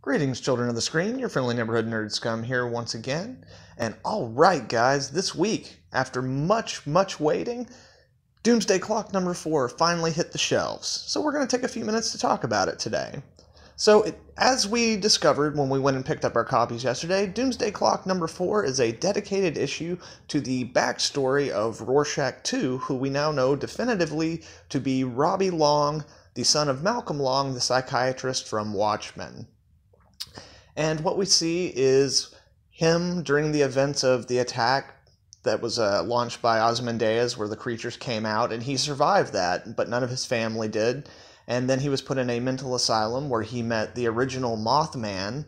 Greetings, children of the screen. Your friendly neighborhood nerd scum here once again. And alright, guys, this week, after much waiting, Doomsday Clock number 4 finally hit the shelves. So we're going to take a few minutes to talk about it today. So, as we discovered when we went and picked up our copies yesterday, Doomsday Clock number 4 is a dedicated issue to the backstory of Rorschach 2, who we now know definitively to be Robbie Long, the son of Malcolm Long, the psychiatrist from Watchmen. And what we see is him during the events of the attack that was launched by Ozymandias, where the creatures came out, and he survived that, but none of his family did. And then he was put in a mental asylum where he met the original Mothman,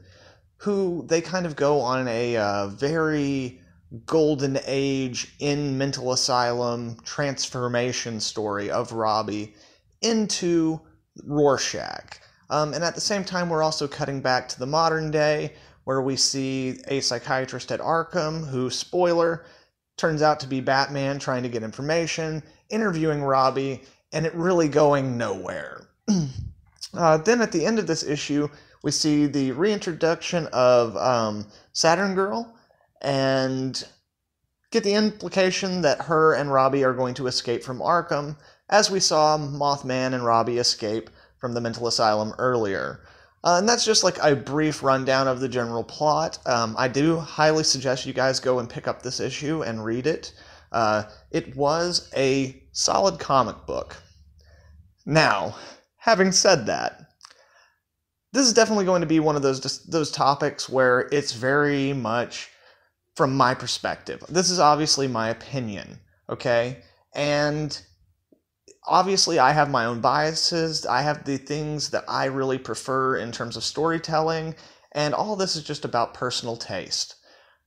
who they kind of go on a very golden age in mental asylum transformation story of Robbie into Rorschach. And at the same time, we're also cutting back to the modern day, where we see a psychiatrist at Arkham who, spoiler, turns out to be Batman trying to get information, interviewing Robbie, and it really going nowhere. Then at the end of this issue, we see the reintroduction of Saturn Girl, and get the implication that her and Robbie are going to escape from Arkham, as we saw Mothman and Robbie escape from the mental asylum earlier. And that's just like a brief rundown of the general plot. I do highly suggest you guys go and pick up this issue and read it. It was a solid comic book. Now, having said that, this is definitely going to be one of those topics where it's very much from my perspective. This is obviously my opinion, okay? And obviously, I have my own biases. I have the things that I really prefer in terms of storytelling, and all this is just about personal taste.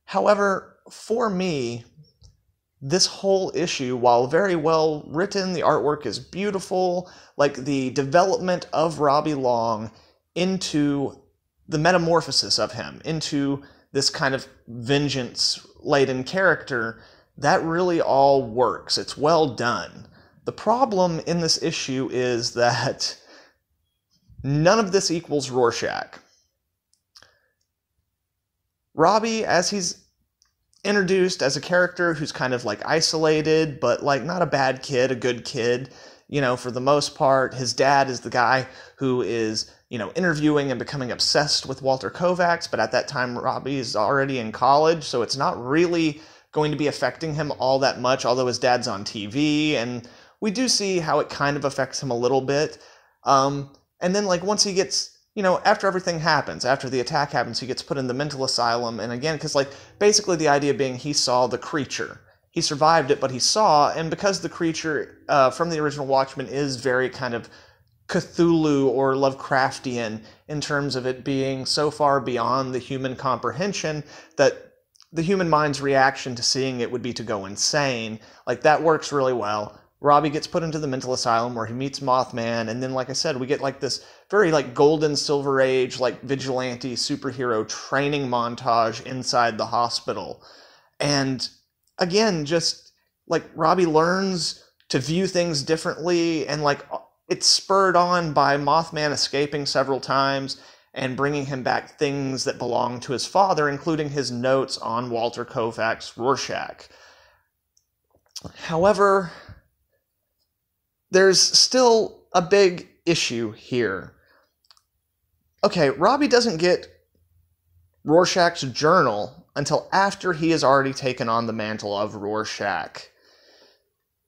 However, for me, this whole issue, while very well written, the artwork is beautiful, like the development of Robbie Long into the metamorphosis of him, into this kind of vengeance-laden character, that really all works. It's well done. The problem in this issue is that none of this equals Rorschach. Robbie, as he's introduced as a character who's kind of like isolated, but like not a bad kid, a good kid, you know, for the most part. His dad is the guy who is, you know, interviewing and becoming obsessed with Walter Kovacs, but at that time Robbie is already in college, so it's not really going to be affecting him all that much, although his dad's on TV, and we do see how it kind of affects him a little bit. And then, like, once he gets, you know, after everything happens, after the attack happens, he gets put in the mental asylum. And again, because, like, basically the idea being he saw the creature. He survived it, but he saw, and because the creature from the original Watchmen is very kind of Cthulhu or Lovecraftian in terms of it being so far beyond the human comprehension that the human mind's reaction to seeing it would be to go insane. Like, that works really well. Robbie gets put into the mental asylum where he meets Mothman, and then, like I said, we get like this very like golden silver age, like vigilante superhero training montage inside the hospital. And again, just like Robbie learns to view things differently, and like it's spurred on by Mothman escaping several times and bringing him back things that belong to his father, including his notes on Walter Kovacs' Rorschach. However, there's still a big issue here. Okay, Robbie doesn't get Rorschach's journal until after he has already taken on the mantle of Rorschach.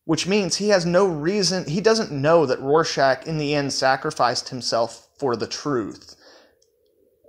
Which means he has no reason, he doesn't know that Rorschach in the end sacrificed himself for the truth.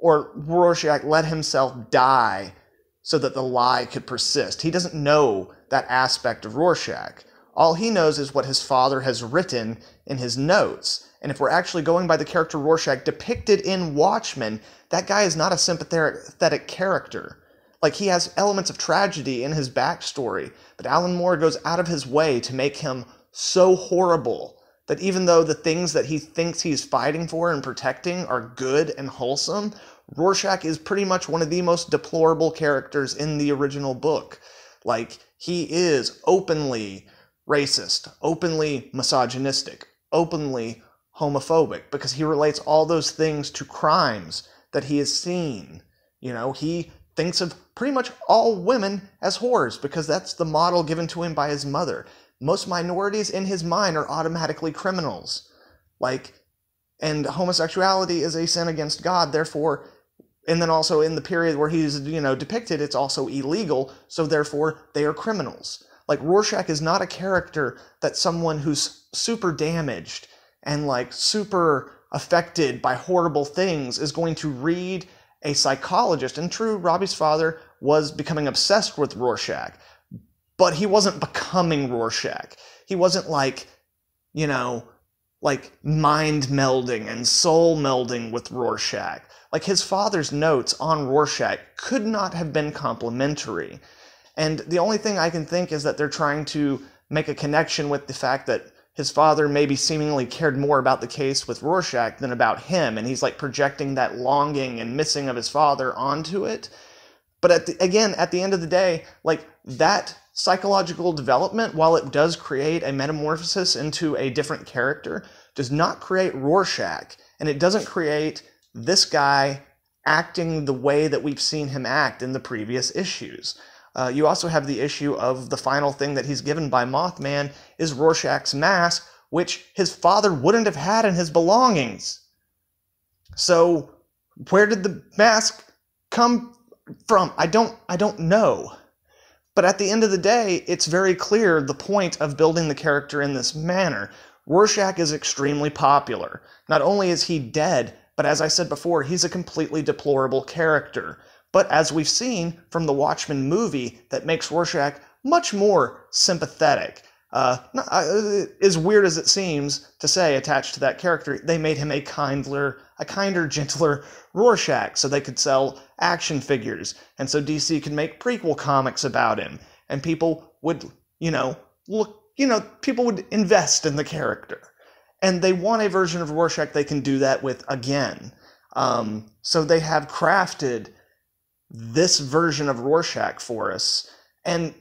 Or Rorschach let himself die so that the lie could persist. He doesn't know that aspect of Rorschach. All he knows is what his father has written in his notes. And if we're actually going by the character Rorschach depicted in Watchmen, that guy is not a sympathetic character. Like, he has elements of tragedy in his backstory, but Alan Moore goes out of his way to make him so horrible that even though the things that he thinks he's fighting for and protecting are good and wholesome, Rorschach is pretty much one of the most deplorable characters in the original book. Like, he is openly racist, openly misogynistic, openly homophobic, because he relates all those things to crimes that he has seen. You know, he thinks of pretty much all women as whores because that's the model given to him by his mother. Most minorities in his mind are automatically criminals. Like, and homosexuality is a sin against God, therefore, and then also in the period where he's, depicted, it's also illegal, so therefore they are criminals. Like, Rorschach is not a character that someone who's super damaged and, like, super affected by horrible things is going to read a psychologist. And true, Robbie's father was becoming obsessed with Rorschach, but he wasn't becoming Rorschach. He wasn't like mind melding and soul melding with Rorschach. Like, his father's notes on Rorschach could not have been complimentary. And the only thing I can think is that they're trying to make a connection with the fact that his father maybe seemingly cared more about the case with Rorschach than about him, and he's like projecting that longing and missing of his father onto it. But at the end of the day, like, that psychological development, while it does create a metamorphosis into a different character, does not create Rorschach, and it doesn't create this guy acting the way that we've seen him act in the previous issues. You also have the issue of the final thing that he's given by Mothman is Rorschach's mask, which his father wouldn't have had in his belongings. So where did the mask come from? I don't know. But at the end of the day, it's very clear the point of building the character in this manner. Rorschach is extremely popular. Not only is he dead, but as I said before, he's a completely deplorable character. But as we've seen from the Watchmen movie, that makes Rorschach much more sympathetic. As weird as it seems to say attached to that character, they made him a kinder, gentler Rorschach so they could sell action figures. And so DC could make prequel comics about him. And people would, people would invest in the character. And they want a version of Rorschach they can do that with again. So they have crafted this version of Rorschach for us, and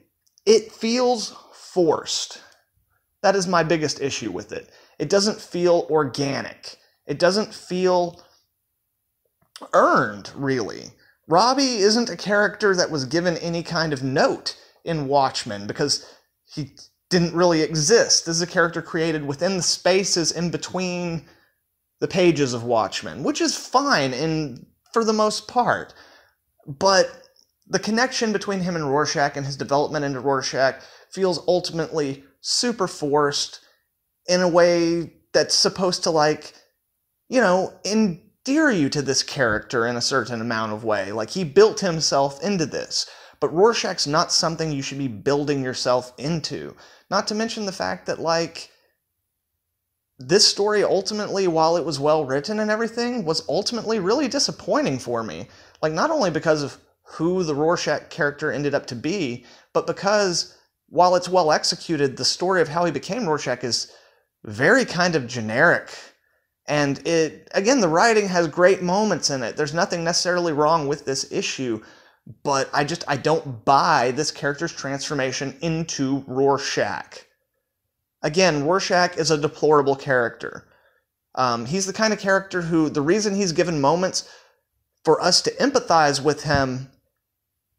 it feels forced. That is my biggest issue with it. It doesn't feel organic. It doesn't feel earned, really. Robbie isn't a character that was given any kind of note in Watchmen because he didn't really exist. This is a character created within the spaces in between the pages of Watchmen, which is fine for the most part. But the connection between him and Rorschach and his development into Rorschach feels ultimately super forced in a way that's supposed to, endear you to this character in a certain amount of way. Like, he built himself into this. But Rorschach's not something you should be building yourself into. Not to mention the fact that, this story ultimately, while it was well written and everything, was ultimately really disappointing for me. Like, not only because of who the Rorschach character ended up to be, but because, while it's well executed, the story of how he became Rorschach is very kind of generic. And the writing has great moments in it. There's nothing necessarily wrong with this issue, but I don't buy this character's transformation into Rorschach. Again, Rorschach is a deplorable character. He's the kind of character who, the reason he's given moments for us to empathize with him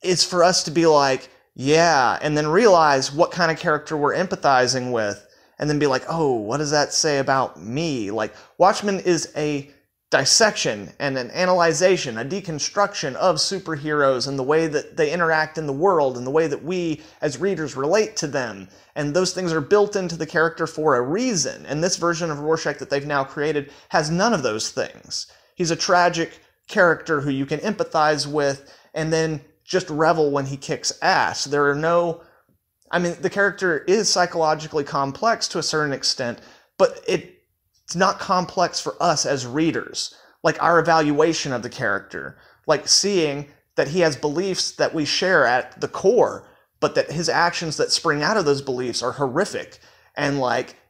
is for us to be like, yeah, and then realize what kind of character we're empathizing with, and then be like, oh, what does that say about me? Like, Watchmen is a dissection and an analyzation, a deconstruction of superheroes and the way that they interact in the world and the way that we as readers relate to them. And those things are built into the character for a reason. And this version of Rorschach that they've now created has none of those things. He's a tragic character who you can empathize with and then just revel when he kicks ass. The character is psychologically complex to a certain extent, but it's not complex for us as readers. Like, our evaluation of the character, like seeing that he has beliefs that we share at the core, but that his actions that spring out of those beliefs are horrific, and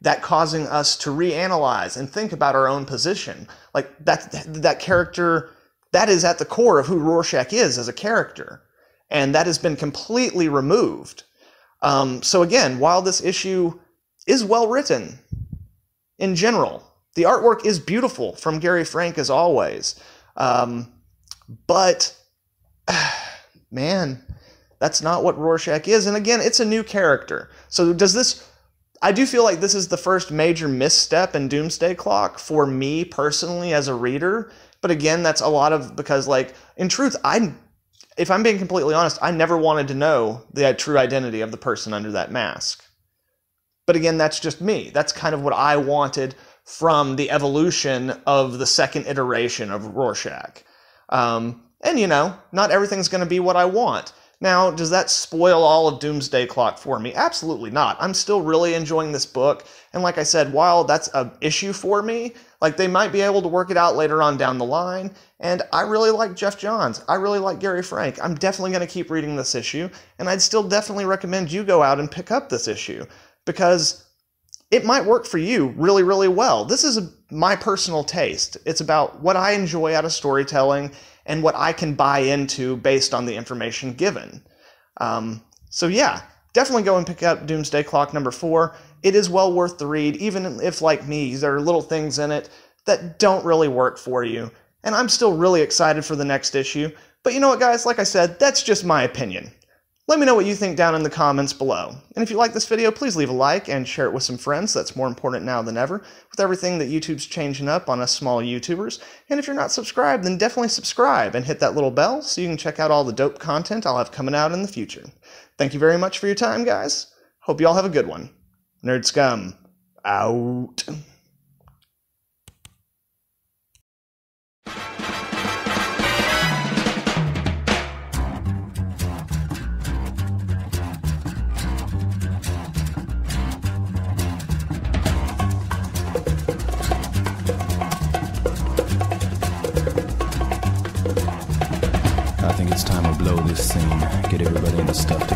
that causing us to reanalyze and think about our own position. Like, that character, that is at the core of who Rorschach is as a character, and that has been completely removed. So again, while this issue is well written in general, the artwork is beautiful from Gary Frank as always. But, man, that's not what Rorschach is. And again, it's a new character. So does this... I do feel like this is the first major misstep in Doomsday Clock for me personally as a reader. But again, that's a lot of... because, like, in truth, if I'm being completely honest, I never wanted to know the true identity of the person under that mask. But again, that's just me. That's kind of what I wanted from the evolution of the second iteration of Rorschach. And, you know, not everything's going to be what I want. Now, does that spoil all of Doomsday Clock for me? Absolutely not. I'm still really enjoying this book. And like I said, while that's an issue for me, like they might be able to work it out later on down the line. And I really like Jeff Johns. I really like Gary Frank. I'm definitely going to keep reading this issue. And I'd still definitely recommend you go out and pick up this issue, because it might work for you really, really well. This is my personal taste. It's about what I enjoy out of storytelling and what I can buy into based on the information given. So yeah, definitely go and pick up Doomsday Clock number 4. It is well worth the read, even if, like me, there are little things in it that don't really work for you. And I'm still really excited for the next issue. But you know what, guys? Like I said, that's just my opinion. Let me know what you think down in the comments below. And if you like this video, please leave a like and share it with some friends. That's more important now than ever, with everything that YouTube's changing up on us small YouTubers. And if you're not subscribed, then definitely subscribe and hit that little bell so you can check out all the dope content I'll have coming out in the future. Thank you very much for your time, guys. Hope you all have a good one. Nerd Scum, out. I think it's time to blow this scene, get everybody in the stuff together.